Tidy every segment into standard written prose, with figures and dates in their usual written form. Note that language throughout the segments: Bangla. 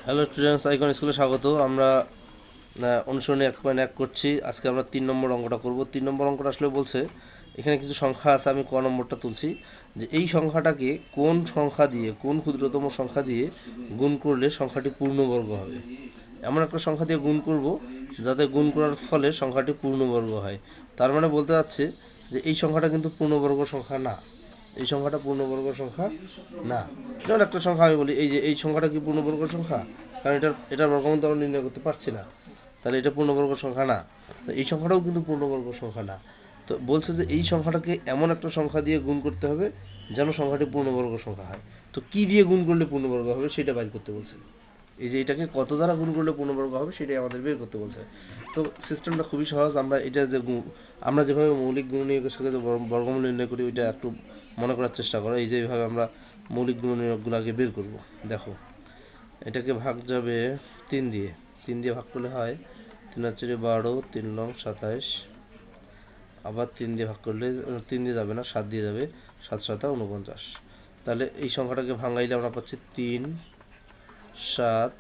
হ্যালো স্টুডেন্টস, আইকন স্কুলে স্বাগত। আমরা অনুসরণে 1.1 করছি। আজকে আমরা 3 নম্বর অঙ্কটা করব। 3 নম্বর অঙ্কটা আসলে বলছে এখানে কিছু সংখ্যা আছে, আমি ক নম্বরটা তুলছি যে এই সংখ্যাটাকে কোন সংখ্যা দিয়ে, কোন ক্ষুদ্রতম সংখ্যা দিয়ে গুণ করলে সংখ্যাটি পূর্ণবর্গ হবে। এমন একটা সংখ্যা দিয়ে গুণ করব যাতে গুণ করার ফলে সংখ্যাটি পূর্ণবর্গ হয়। তার মানে বলতে যাচ্ছে যে এই সংখ্যাটা কিন্তু পূর্ণবর্গ সংখ্যা না। এই সংখ্যাটা পূর্ণবর্গ সংখ্যা না। যেমন একটা সংখ্যা আমি বলি, এই যে এই সংখ্যাটা কি পূর্ণবর্গ সংখ্যা? কারণ এটার বর্গমূল তো আমরা নির্ণয় করতে পারছি না, তাহলে এটা পূর্ণবর্গ সংখ্যা না। তো এই সংখ্যাটাও কিন্তু পূর্ণবর্গ সংখ্যা না। তো বলছে যে এই সংখ্যাটাকে এমন একটা সংখ্যা দিয়ে গুণ করতে হবে যেন সংখ্যাটি পূর্ণবর্গ সংখ্যা হয়। তো কি দিয়ে গুণ করলে পূর্ণবর্গ হবে সেটা বাইর করতে বলছে। এই যে এটাকে কত দ্বারা গুণ করলে পূর্ণবর্গ হবে সেটাই আমাদের বের করতে বলছে। তো সিস্টেমটা খুবই সহজ। আমরা এটা যে আমরা যেভাবে মৌলিক গুণনীয়কের সাথে বর্গমূল নির্ণয় করি ওইটা একটু মনে করার চেষ্টা করো। এই যে এইভাবে আমরা মৌলিক গুণনীয়কগুলো আগে বের করব। দেখো, এটাকে ভাগ যাবে 3 দিয়ে। 3 দিয়ে ভাগ করলে হয় 3 আর 4 12, 3 লং 27। আবার 3 দিয়ে ভাগ করলে 3 দিয়ে যাবে না, 7 দিয়ে যাবে, 7 7 49। তাহলে এই সংখ্যাটাকে ভাঙাইলে আমরা পাচ্ছি 3 7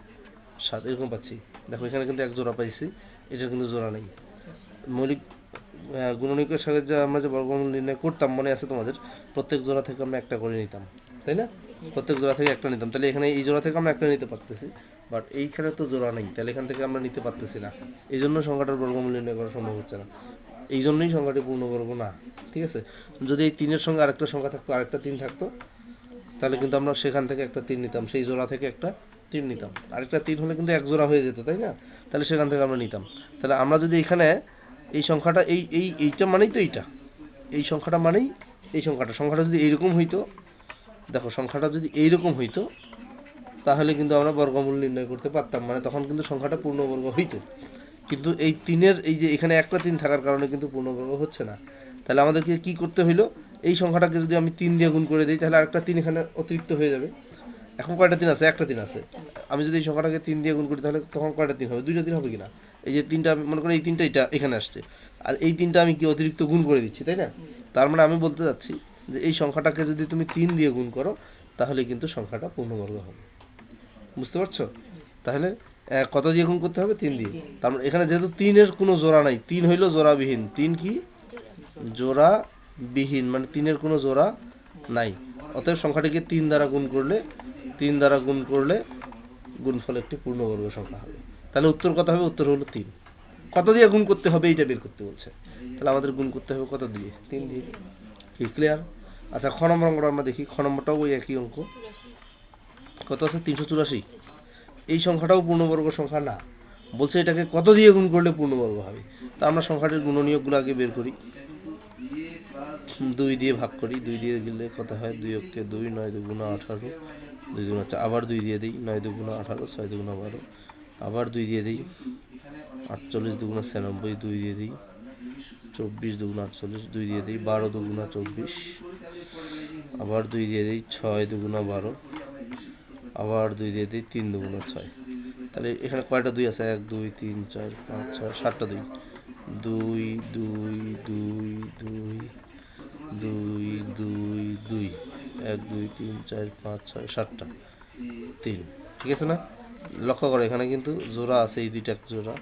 7 এরকম পাচ্ছি। দেখো এখানে কিন্তু এক জোড়া পাইছি, এটা কিন্তু জোড়া নেই। মৌলিক গুণনীয়কের সাহায্যে আমরা যে বর্গমূল নির্ণয় করতাম মনে আছে তোমাদের, প্রত্যেক জোড়া থেকে আমরা একটা করে নিতাম, তাই না? প্রত্যেক জোড়া থেকে একটা নিতাম। তাহলে এখানে এই জোড়া থেকে আমরা একটা নিতে পারতেছি, বাট এইখানে তো জোড়া নেই, তাহলে এখান থেকে আমরা নিতে পারতেছি না। এই জন্য সংখ্যাটার বর্গমূল নির্ণয় করা সম্ভব হচ্ছে না। এই জন্যই সংখ্যাটি পূর্ণবর্গ না। ঠিক আছে? যদি এই 3 এর সঙ্গে আরেকটা সংখ্যা থাকতো, আরেকটা 3 থাকতো, তাহলে কিন্তু আমরা সেখান থেকে একটা 3 নিতাম, সেই জোড়া থেকে একটা 3 নিতাম। আরেকটা 3 হলে কিন্তু এক জোড়া হয়ে যেত, তাই না? তাহলে সেখান থেকে আমরা নিতাম। তাহলে আমরা যদি এখানে এই সংখ্যাটা এইটা মানেই তো এইটা, এই সংখ্যাটা মানেই এই সংখ্যাটা যদি এইরকম হইতো, দেখো সংখ্যাটা যদি এইরকম হইতো তাহলে কিন্তু আমরা বর্গমূল নির্ণয় করতে পারতাম, মানে তখন কিন্তু সংখ্যাটা পূর্ণবর্গ হইতো। কিন্তু এই 3-এর এই যে এখানে একটা 3 থাকার কারণে কিন্তু পূর্ণবর্গ হচ্ছে না। তাহলে আমাদেরকে কি করতে হইলো, এই সংখ্যাটাকে যদি আমি 3 দিয়ে গুণ করে দিই তাহলে আরেকটা 3 এখানে অতিরিক্ত হয়ে যাবে। এখন কয়টা 3 আছে? একটা 3 আছে। আমি যদি এই সংখ্যাটাকে 3 দিয়ে গুণ করি তাহলে তখন কয়টা 3 হবে? দুইটা 3 হবে কিনা? এই যে 3টা, আমি মনে করি এই 3টা এটা এখানে আসছে, আর এই 3টা আমি কি অতিরিক্ত গুণ করে দিচ্ছি, তাই না? তার মানে আমি বলতে যাচ্ছি যে এই সংখ্যাটাকে যদি তুমি 3 দিয়ে গুণ করো তাহলে কিন্তু সংখ্যাটা পূর্ণবর্গ হবে। বুঝতে পারছো? তাহলে কত দিয়ে গুণ করতে হবে? 3 দিয়ে। তার মানে এখানে যেহেতু 3-এর কোনো জোড়া নাই, 3 হইল জোড়াবিহীন। 3 কি? জোড়াবিহীন, মানে 3-এর কোনো জোড়া নাই। অতএব সংখ্যাটিকে 3 দ্বারা গুণ করলে, 3 দ্বারা গুণ করলে গুণফল একটি পূর্ণবর্গ সংখ্যা হবে। তাহলে উত্তর কত হবে? উত্তর হলো 3। কত দিয়ে গুণ করতে হবে এইটা বের করতে বলছে। তাহলে আমাদের গুণ করতে হবে কত দিয়ে? 3 দিয়ে। কি ক্লিয়ার? আচ্ছা, খ নম্বর অঙ্কটা আমরা দেখি। খ নম্বরটাও ওই একই অঙ্ক। কত আছে? 384। এই সংখ্যাটাও পূর্ণবর্গ সংখ্যা না। বলছে এটাকে কত দিয়ে গুণ করলে পূর্ণবর্গ হবে। তা আমরা সংখ্যাটির গুণনীয়কগুলো আগে বের করি। 2 দিয়ে ভাগ করি। 2 দিয়ে দিলে কত হয়? 2 অক্ষে 2, 9 দুগুণা 18, 2 দুগুণা 4। আবার 2 দিয়ে দিই, 9 দুগুণা 18, 6 দুগুণা 12। আবার 2 দিয়ে দিই, 48 দুগুণা 96, 2 দিয়ে দিই, 24 দুগুণা 48, 2 দিয়ে দিই, 12 দুগুণা 24। আবার 2 দিয়ে দিই, 6 দুগুণা 12। আবার 2 দিয়ে দিই, 3 দুগুণা 6। তাহলে এখানে কয়টা 2 আছে? 1 2 3 4 5 6 7টা 2। 2 2 2 2 2 2 2 1 2 3 4 5 6 7টা 3। ঠিক আছে না? লক্ষ্য করো এখানে কিন্তু জোড়া আছে, এই দুইটা এক জোড়া,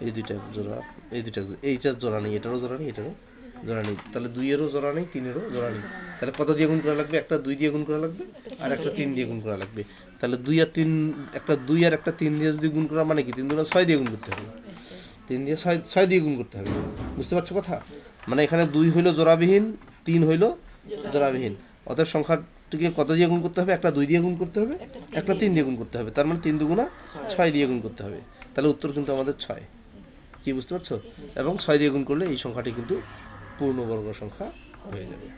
এই দুইটা এক জোড়া, এই দুইটা এইটার জোড়া নেই, এটারও জোড়া নেই, এটারও জোড়া নেই। তাহলে 2-এরও জোড়া নেই, 3-এরও জোড়া নেই। তাহলে কত দিয়ে গুণ করা লাগবে? একটা 2 দিয়ে গুণ করা লাগবে, আর একটা 3 দিয়ে গুণ করা লাগবে। তাহলে 2 আর 3, একটা 2 আর একটা 3 দিয়ে যদি গুণ করা, মানে কি 3 দুগুণা 6 দিয়ে গুণ করতে হবে। 3 দিয়ে 6 দিয়ে গুণ করতে হবে। বুঝতে পারছো কথা? মানে এখানে 2 হইল জোড়াবিহীন, 3 হইল জোড়াবিহীন। অতএব সংখ্যাটিকে কত দিয়ে গুণ করতে হবে? একটা 2 দিয়ে গুণ করতে হবে, একটা 3 দিয়ে গুণ করতে হবে। তার মানে 3 দুগুণা 6 দিয়ে গুণ করতে হবে। তাহলে উত্তর কিন্তু আমাদের 6। কি বুঝতে পারছো? এবং 6 দিয়ে গুণ করলে এই সংখ্যাটি কিন্তু পূর্ণবর্গ সংখ্যা হয়ে যাবে।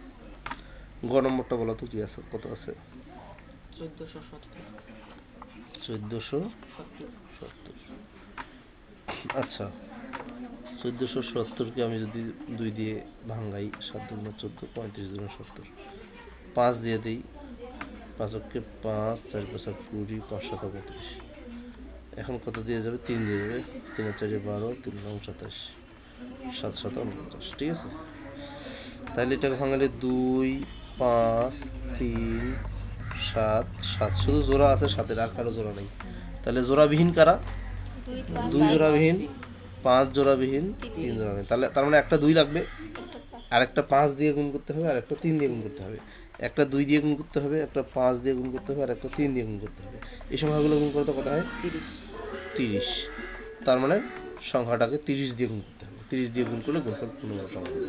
গ নম্বরটা বলো তো কি আছে? কত আছে? 1470। আচ্ছা, 1470কে আমি যদি 2 দিয়ে ভাঙাই, 7 দুগুণা 14, 35 দুগুণা 70। 5 দিয়ে দিই, 5 অক্ষে 5, 4 5 20, 5 7 35। এখন কত দিয়ে যাবে? 3 দিয়ে যাবে, 3 আর 4 12, 3 9 27, 7 7 49। ঠিক আছে? তাহলে এটাকে ভাঙালে 2 5 3 7 7 শুধু জোড়া আছে 7-এর, আর কারো জোড়া নেই। তাহলে জোড়াবিহীন কারা? 2 জোড়াবিহীন, 5 জোড়াবিহীন, 3 জোড়াবিহীন। তাহলে তার মানে একটা 2 লাগবে, আর একটা 5 দিয়ে গুণ করতে হবে, আর একটা 3 দিয়ে গুণ করতে হবে। একটা 2 দিয়ে গুণ করতে হবে, একটা 5 দিয়ে গুণ করতে হবে, আর একটা 3 দিয়ে গুণ করতে হবে। এই সংখ্যাগুলো গুণ করতে কত হয়? 30। তার মানে সংখ্যাটাকে 30 দিয়ে গুণ করতে হবে। 30 দিয়ে গুণ করলে গুণফল পূর্ণবর্গ সংখ্যা হবে।